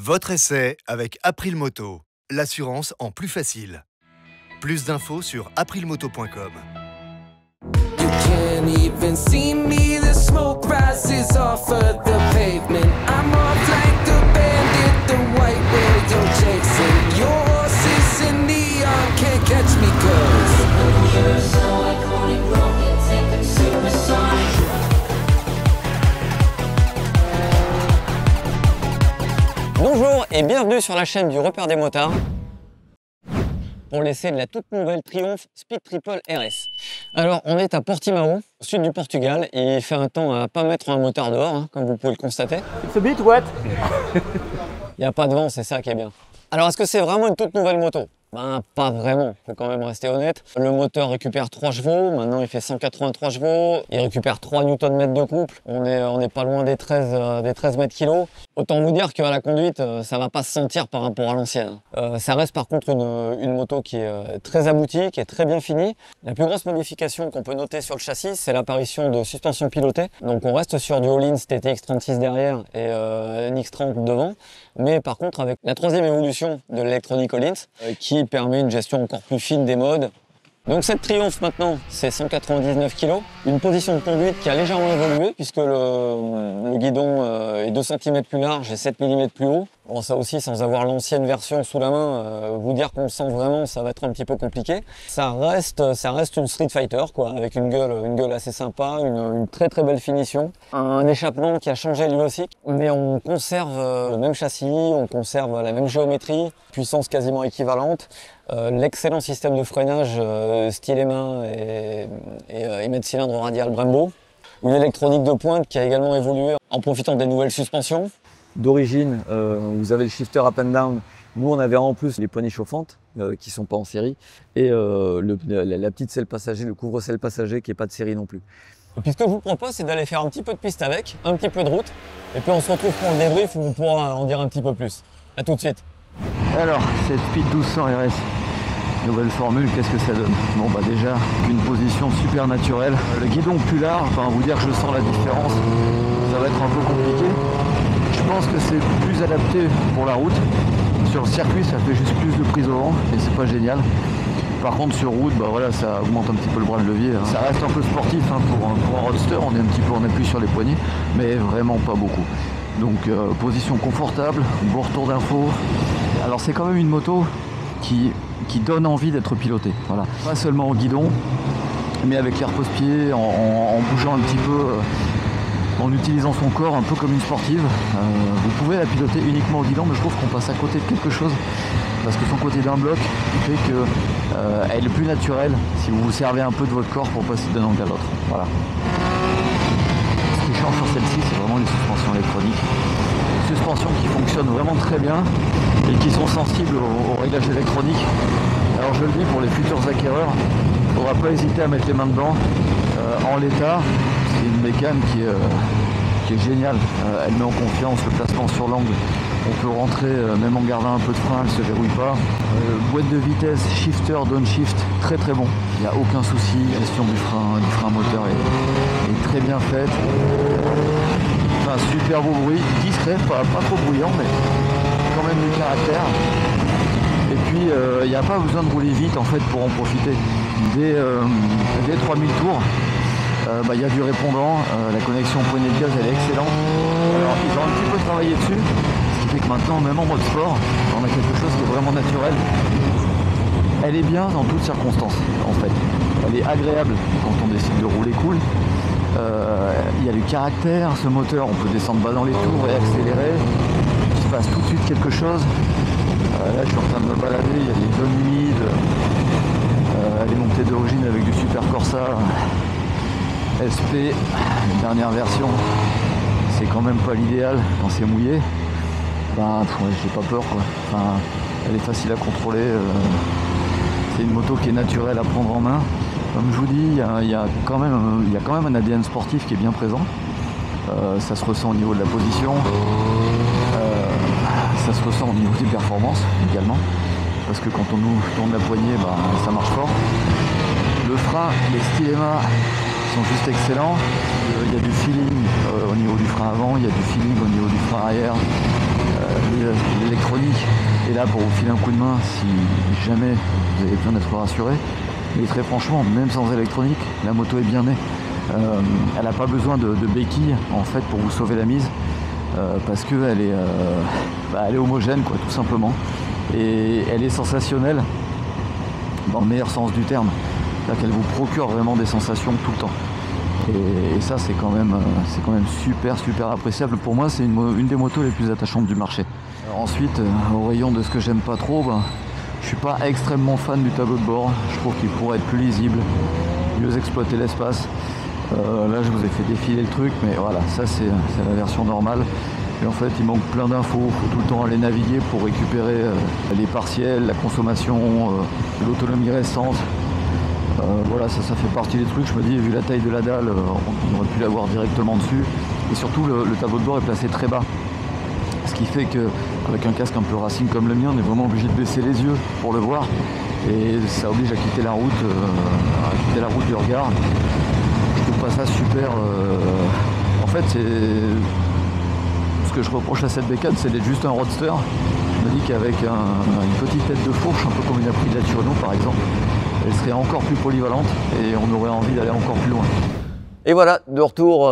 Votre essai avec April Moto, l'assurance en plus facile. Plus d'infos sur aprilmoto.com. You can't even see me, the smoke rises off of the pavement. I'm off like the bandit, the white whale you're chasing. Your horses in neon can't catch me cause you're so iconic, rocket-tipping supersonic. Bonjour et bienvenue sur la chaîne du Repère des motards pour l'essai de la toute nouvelle Triumph Speed Triple RS. Alors on est à Portimão, au sud du Portugal, et il fait un temps à pas mettre un motard dehors, hein, comme vous pouvez le constater. It's a bit wet. Il n'y a pas de vent, c'est ça qui est bien. Alors est-ce que c'est vraiment une toute nouvelle moto? Ben pas vraiment, faut quand même rester honnête. Le moteur récupère 3 chevaux, maintenant il fait 183 chevaux, il récupère 3 Nm de couple, on est pas loin des 13 mètres kilos. Autant vous dire qu'à la conduite, ça va pas se sentir par rapport à l'ancienne. Ça reste par contre une moto qui est très aboutie, qui est très bien finie. La plus grosse modification qu'on peut noter sur le châssis, c'est l'apparition de suspension pilotée. Donc on reste sur du Öhlins TTX36 derrière et NX30 devant. Mais par contre avec la troisième évolution de l'électronique Öhlins, qui permet une gestion encore plus fine des modes. Donc cette Triumph maintenant, c'est 199 kg, une position de conduite qui a légèrement évolué puisque le guidon est 2 cm plus large et 7 mm plus haut. Bon, ça aussi, sans avoir l'ancienne version sous la main, vous dire qu'on le sent vraiment, ça va être un petit peu compliqué. Ça reste une Street Fighter, quoi, avec une gueule assez sympa, une très très belle finition. Un échappement qui a changé lui aussi, mais on conserve le même châssis, on conserve la même géométrie, puissance quasiment équivalente, l'excellent système de freinage style main et émet de cylindre radial Brembo. Une électronique de pointe qui a également évolué en profitant des nouvelles suspensions. D'origine, vous avez le shifter up and down. Nous, on avait en plus les poignées chauffantes qui sont pas en série et la petite selle passager, le couvre-selle passager qui est pas de série non plus. Et puis ce que je vous propose, c'est d'aller faire un petit peu de piste avec, un petit peu de route, et puis on se retrouve pour le débrief où on pourra en dire un petit peu plus. A tout de suite. Alors, cette Speed 1200 RS, nouvelle formule, qu'est-ce que ça donne? Bon bah déjà, une position super naturelle. Le guidon plus large, enfin vous dire que je sens la différence, ça va être un peu compliqué. Je pense que c'est plus adapté pour la route. Sur le circuit, ça fait juste plus de prise au vent et c'est pas génial. Par contre, sur route, bah voilà, ça augmente un petit peu le bras de levier. Hein. Ça reste un peu sportif hein, pour un roadster. On appuie sur les poignées, mais vraiment pas beaucoup. Donc position confortable, bon retour d'info. Alors c'est quand même une moto qui donne envie d'être pilotée. Voilà. Pas seulement au guidon, mais avec les repose-pieds, en bougeant un petit peu. En utilisant son corps un peu comme une sportive. Vous pouvez la piloter uniquement au guidon, mais je trouve qu'on passe à côté de quelque chose parce que son côté d'un bloc fait qu'elle est plus naturelle si vous vous servez un peu de votre corps pour passer d'un angle à l'autre. Voilà. Ce qui change sur celle-ci, c'est vraiment les suspensions électroniques. Des suspensions qui fonctionnent vraiment très bien et qui sont sensibles au réglage électronique. Alors je le dis pour les futurs acquéreurs, il ne faudra pas hésiter à mettre les mains dedans. En l'état, c'est une bécane qui est géniale. Elle met en confiance le placement sur l'angle. On peut rentrer même en gardant un peu de frein, elle ne se verrouille pas. Boîte de vitesse, shifter, downshift, très très bon. Il n'y a aucun souci. La gestion du frein moteur est très bien faite. Enfin, super beau bruit, discret, pas trop bruyant, mais quand même du caractère. Et puis il n'y a pas besoin de rouler vite en fait pour en profiter. Dès 3000 tours, y a du répondant, la connexion poignée de gaz elle est excellente. Alors ils ont un petit peu travaillé dessus, ce qui fait que maintenant même en mode sport, on a quelque chose qui est vraiment naturel. Elle est bien dans toutes circonstances en fait. Elle est agréable quand on décide de rouler cool. Il y a du caractère, ce moteur, on peut descendre bas dans les tours et accélérer. Il se passe tout de suite quelque chose. Là je suis en train de me balader, il y a des zones humides. Elle est montée d'origine avec du Super Corsa SP, dernière version. C'est quand même pas l'idéal quand c'est mouillé. J'ai pas peur quoi. Enfin, elle est facile à contrôler. C'est une moto qui est naturelle à prendre en main. Comme je vous dis, il y a quand même un ADN sportif qui est bien présent. Ça se ressent au niveau de la position. Ça se ressent au niveau des performances également. Parce que quand on nous tourne la poignée, ça marche fort. Le frein, les stylémas sont juste excellents. Il y a du feeling au niveau du frein avant, il y a du feeling au niveau du frein arrière. l'électronique est là pour vous filer un coup de main si jamais vous avez besoin d'être rassuré. Mais très franchement, même sans électronique, la moto est bien née. Elle n'a pas besoin de béquilles en fait pour vous sauver la mise parce qu'elle est, elle est homogène quoi, tout simplement. Et elle est sensationnelle dans le meilleur sens du terme. C'est-à-dire qu'elle vous procure vraiment des sensations tout le temps. Et ça c'est quand même super appréciable. Pour moi c'est une des motos les plus attachantes du marché. Alors ensuite au rayon de ce que j'aime pas trop, je suis pas extrêmement fan du tableau de bord. Je trouve qu'il pourrait être plus lisible, mieux exploiter l'espace. Là je vous ai fait défiler le truc, mais voilà, ça c'est la version normale. Et en fait il manque plein d'infos, il faut tout le temps aller naviguer pour récupérer les partiels, la consommation, l'autonomie restante. Voilà, ça fait partie des trucs, je me dis, vu la taille de la dalle, on aurait pu l'avoir directement dessus. Et surtout le tableau de bord est placé très bas. Ce qui fait qu'avec un casque un peu racing comme le mien, on est vraiment obligé de baisser les yeux pour le voir. Et ça oblige à quitter la route du regard. Je trouve pas ça super. En fait, ce que je reproche à cette bécane, c'est d'être juste un roadster. Je me dis qu'avec une petite tête de fourche, un peu comme une Aprilia Tuono par exemple, elle serait encore plus polyvalente et on aurait envie d'aller encore plus loin. Et voilà, de retour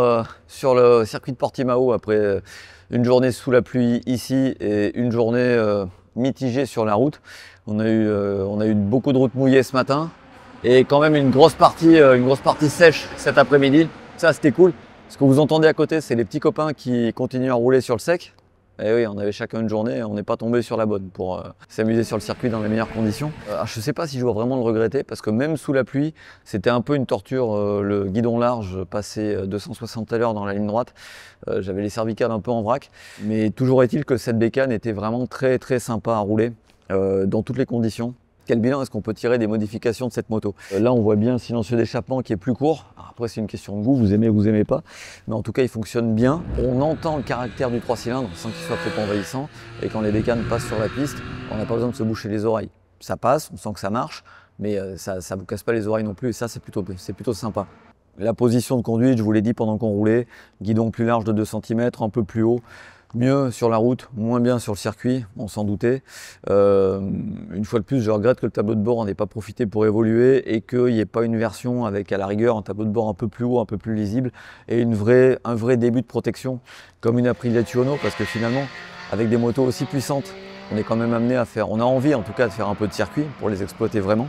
sur le circuit de Portimao après une journée sous la pluie ici et une journée mitigée sur la route. On a eu beaucoup de routes mouillées ce matin et quand même une grosse partie sèche cet après-midi. Ça c'était cool. Ce que vous entendez à côté, c'est les petits copains qui continuent à rouler sur le sec. Et oui, on avait chacun une journée, on n'est pas tombé sur la bonne pour s'amuser sur le circuit dans les meilleures conditions. Je ne sais pas si je dois vraiment le regretter parce que même sous la pluie, c'était un peu une torture. Le guidon large passait 260 à l'heure dans la ligne droite. J'avais les cervicales un peu en vrac. Mais toujours est-il que cette bécane était vraiment très sympa à rouler dans toutes les conditions. Quel bilan est-ce qu'on peut tirer des modifications de cette moto? Là, on voit bien un silencieux d'échappement qui est plus court. Alors après, c'est une question de goût, vous aimez ou vous aimez pas. Mais en tout cas, il fonctionne bien. On entend le caractère du 3 cylindres sans qu'il soit trop envahissant. Et quand les bécanes passent sur la piste, on n'a pas besoin de se boucher les oreilles. Ça passe, on sent que ça marche, mais ça ne vous casse pas les oreilles non plus. Et ça, c'est plutôt sympa. La position de conduite, je vous l'ai dit pendant qu'on roulait, guidon plus large de 2 cm, un peu plus haut. Mieux sur la route, moins bien sur le circuit, on s'en doutait. Une fois de plus, je regrette que le tableau de bord n'en ait pas profité pour évoluer et qu'il n'y ait pas une version avec à la rigueur un tableau de bord un peu plus haut, un peu plus lisible et un vrai début de protection comme une Aprilia Tuono, parce que finalement, avec des motos aussi puissantes, on est quand même amené à faire, on a envie en tout cas de faire un peu de circuit pour les exploiter vraiment.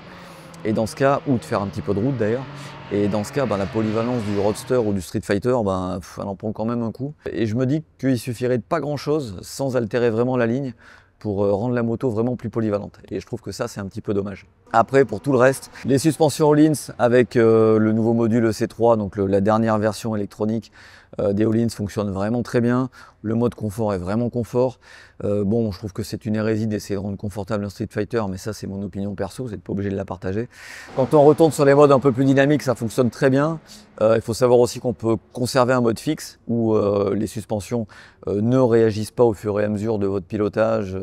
Et dans ce cas, ou de faire un petit peu de route d'ailleurs. Et dans ce cas, la polyvalence du Roadster ou du Street Fighter, elle en prend quand même un coup. Et je me dis qu'il suffirait de pas grand chose sans altérer vraiment la ligne pour rendre la moto vraiment plus polyvalente. Et je trouve que ça, c'est un petit peu dommage. Après, pour tout le reste, les suspensions Öhlins avec le nouveau module EC3, donc la dernière version électronique des Öhlins fonctionne vraiment très bien. Le mode confort est vraiment confort. Bon, je trouve que c'est une hérésie d'essayer de rendre confortable un Street Fighter, mais ça, c'est mon opinion perso, vous n'êtes pas obligé de la partager. Quand on retourne sur les modes un peu plus dynamiques, ça fonctionne très bien. Il faut savoir aussi qu'on peut conserver un mode fixe où les suspensions ne réagissent pas au fur et à mesure de votre pilotage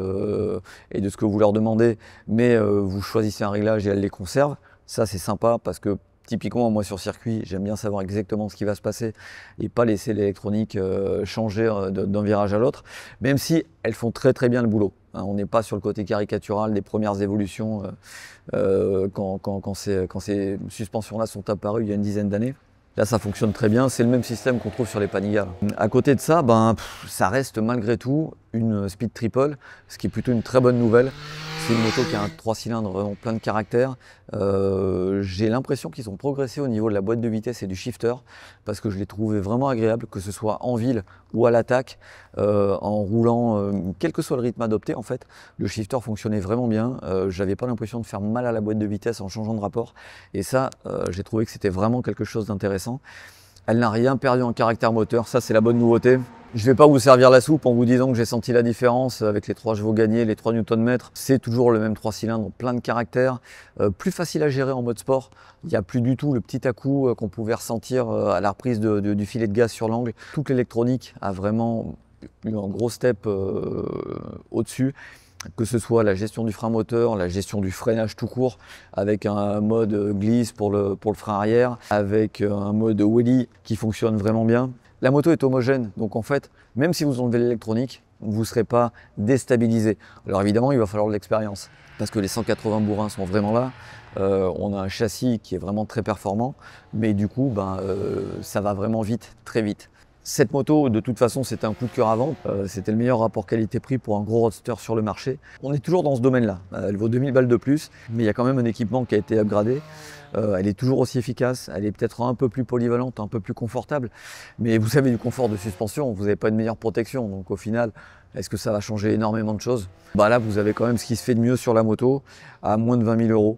et de ce que vous leur demandez, mais vous choisissez un réglage et elles les conservent. Ça, c'est sympa parce que typiquement, moi sur circuit, j'aime bien savoir exactement ce qui va se passer et pas laisser l'électronique changer d'un virage à l'autre, même si elles font très bien le boulot. On n'est pas sur le côté caricatural des premières évolutions quand ces suspensions-là sont apparues il y a une dizaine d'années. Là, ça fonctionne très bien, c'est le même système qu'on trouve sur les Panigale. À côté de ça, ça reste malgré tout une Speed Triple, ce qui est plutôt une très bonne nouvelle. C'est une moto qui a un 3 cylindres vraiment plein de caractère. J'ai l'impression qu'ils ont progressé au niveau de la boîte de vitesse et du shifter parce que je l'ai trouvé vraiment agréable, que ce soit en ville ou à l'attaque, en roulant, quel que soit le rythme adopté en fait. Le shifter fonctionnait vraiment bien. J'avais pas l'impression de faire mal à la boîte de vitesse en changeant de rapport. Et ça, j'ai trouvé que c'était vraiment quelque chose d'intéressant. Elle n'a rien perdu en caractère moteur, ça c'est la bonne nouveauté. Je ne vais pas vous servir la soupe en vous disant que j'ai senti la différence avec les 3 chevaux gagnés, les 3 Nm. C'est toujours le même 3 cylindres, plein de caractère, plus facile à gérer en mode sport. Il n'y a plus du tout le petit à-coup qu'on pouvait ressentir à la reprise du filet de gaz sur l'angle. Toute l'électronique a vraiment eu un gros step au-dessus. Que ce soit la gestion du frein moteur, la gestion du freinage tout court, avec un mode glisse pour le frein arrière, avec un mode wheelie qui fonctionne vraiment bien. La moto est homogène, donc en fait, même si vous enlevez l'électronique, vous ne serez pas déstabilisé. Alors évidemment, il va falloir de l'expérience, parce que les 180 bourrins sont vraiment là. On a un châssis qui est vraiment très performant, mais du coup, ça va vraiment vite, très vite. Cette moto, de toute façon, c'était un coup de cœur à vendre. C'était le meilleur rapport qualité-prix pour un gros roadster sur le marché. On est toujours dans ce domaine-là. Elle vaut 2000 balles de plus, mais il y a quand même un équipement qui a été upgradé. Elle est toujours aussi efficace. Elle est peut-être un peu plus polyvalente, un peu plus confortable. Mais vous avez du confort de suspension, vous n'avez pas une meilleure protection. Donc au final, est-ce que ça va changer énormément de choses? Là, vous avez quand même ce qui se fait de mieux sur la moto, à moins de 20 000 €.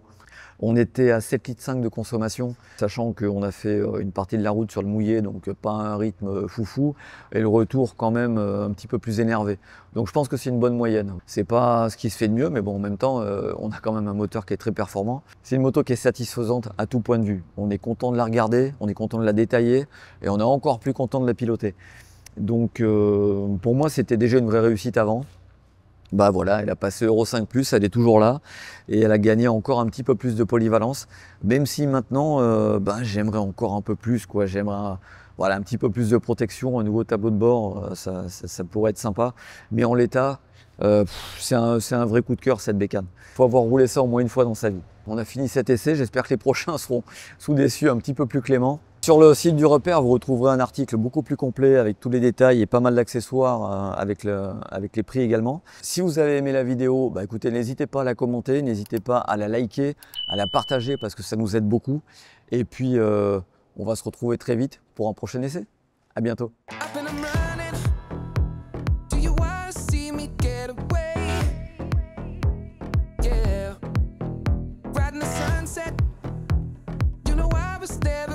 On était à 7,5 litres de consommation, sachant qu'on a fait une partie de la route sur le mouillé, donc pas un rythme foufou, et le retour quand même un petit peu plus énervé. Donc je pense que c'est une bonne moyenne. C'est pas ce qui se fait de mieux, mais bon, en même temps, on a quand même un moteur qui est très performant. C'est une moto qui est satisfaisante à tout point de vue. On est content de la regarder, on est content de la détailler, et on est encore plus content de la piloter. Donc pour moi, c'était déjà une vraie réussite avant. Voilà, elle a passé Euro 5+, elle est toujours là et elle a gagné encore un petit peu plus de polyvalence, même si maintenant j'aimerais encore un peu plus, quoi. J'aimerais un petit peu plus de protection, un nouveau tableau de bord, ça pourrait être sympa, mais en l'état, c'est un vrai coup de cœur cette bécane. Il faut avoir roulé ça au moins une fois dans sa vie. On a fini cet essai, j'espère que les prochains seront sous des cieux un petit peu plus cléments. Sur le site du repère, vous retrouverez un article beaucoup plus complet avec tous les détails et pas mal d'accessoires avec les prix également. Si vous avez aimé la vidéo, écoutez, n'hésitez pas à la commenter, n'hésitez pas à la liker, à la partager parce que ça nous aide beaucoup. Et puis, on va se retrouver très vite pour un prochain essai. À bientôt. There